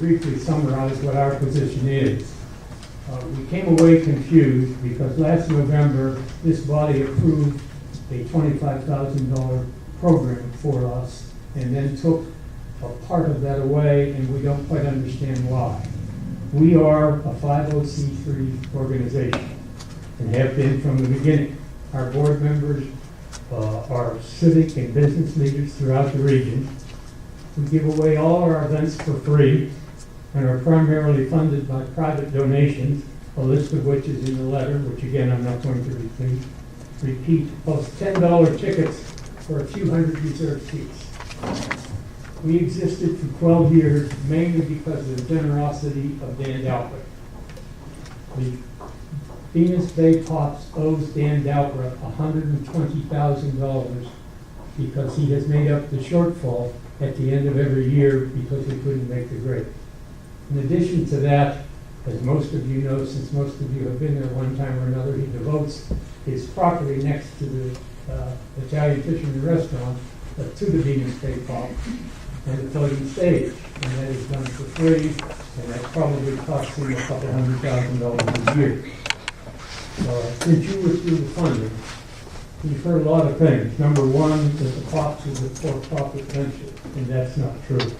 briefly summarize what our position is. We came away confused because last November, this body approved a $25,000 program for us and then took a part of that away, and we don't quite understand why. We are a 501c3 organization and have been from the beginning. Our board members are civic and business leaders throughout the region. We give away all our events for free and are primarily funded by private donations, a list of which is in the letter, which again I'm not going to repeat, plus $10 tickets for a few hundred reserved seats. We existed for 12 years mainly because of the generosity of Dan Dalbert. The Bemus Bay Pops owes Dan Dalbert $120,000 because he has made up the shortfall at the end of every year because we couldn't make the grade. In addition to that, as most of you know, since most of you have been there one time or another, he devotes his property next to the Italian Fisherman Restaurant to the Bemus Bay Pop and the floating stage. And that is done for free, and that probably costs him a couple $100,000 a year. Since you were through the funding, you've heard a lot of things. Number one, that the Pops is a for-profit venture, and that's not true.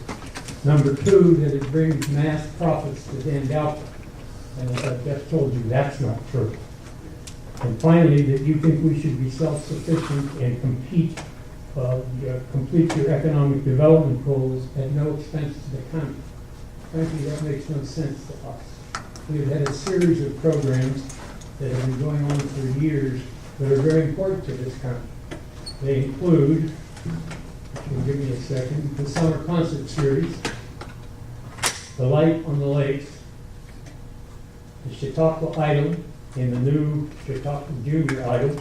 Number two, that it brings mass profits to Dan Dalbert, and as I've just told you, that's not true. And finally, that you think we should be self-sufficient and complete your economic development goals at no expense to the county. Frankly, that makes no sense to us. We've had a series of programs that have been going on for years that are very important to this county. They include, if you'll give me a second, the summer concert series, the Light on the Lakes, the Chautauqua Idol, and the new Chautauqua Junior Idol,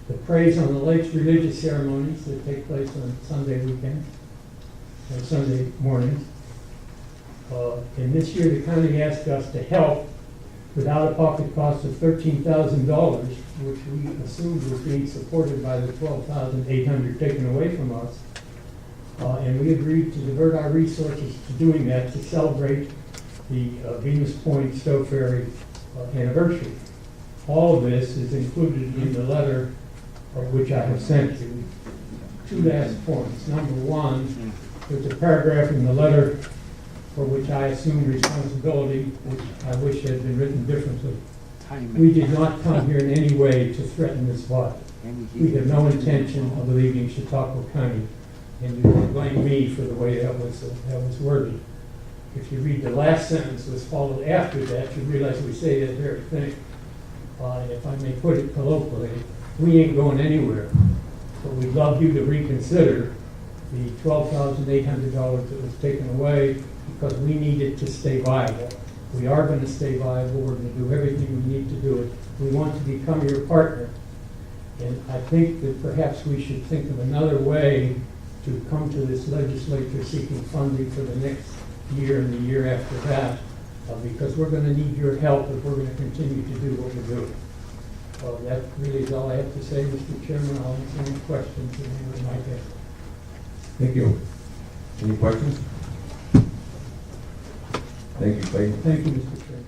the Praise on the Lakes religious ceremonies that take place on Sunday weekends, and Sunday mornings. And this year the county asked us to help with out-of-pocket costs of $13,000, which we assumed was being supported by the $12,800 taken away from us. And we agreed to divert our resources to doing that to celebrate the Venus Point Stowe Ferry anniversary. All of this is included in the letter which I have sent you. Two last points. Number one, there's a paragraph in the letter for which I assume responsibility, which I wish had been written differently. We did not come here in any way to threaten this body. We have no intention of leaving Chautauqua County, and you can blame me for the way that was worded. If you read the last sentence was followed after that, you realize we say that very thing. If I may put it colloquially, we ain't going anywhere. But we'd love you to reconsider the $12,800 that was taken away because we need it to stay viable. We are going to stay viable. We're going to do everything we need to do it. We want to become your partner. And I think that perhaps we should think of another way to come to this legislature seeking funding for the next year and the year after that, because we're going to need your help if we're going to continue to do what we're doing. Well, that really is all I have to say, Mr. Chairman. I'll answer any questions that anyone might have. Thank you. Any questions? Thank you, Clayton. Thank you, Mr. Chairman.